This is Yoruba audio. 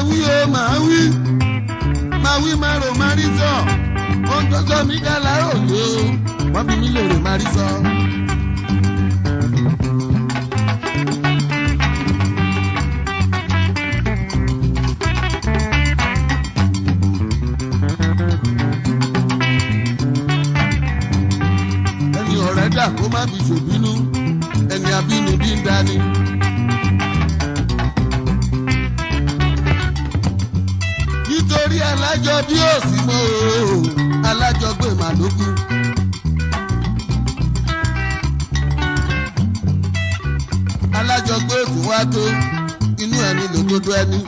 wí o máa wí máa rò máa rí sọ ohun tó sọ mí dá láròyé o wọ́n bí mi lè rò máa rí sọ. ẹni ọ̀rẹ́ dà kó má fi ṣòbínú ẹni abínibí ń dání. nítorí alájọ bí ó sì mọ́ o alájọ gbé màlúkú. alájọ gbé òkú wá tó inú ẹni lòdodo ẹni.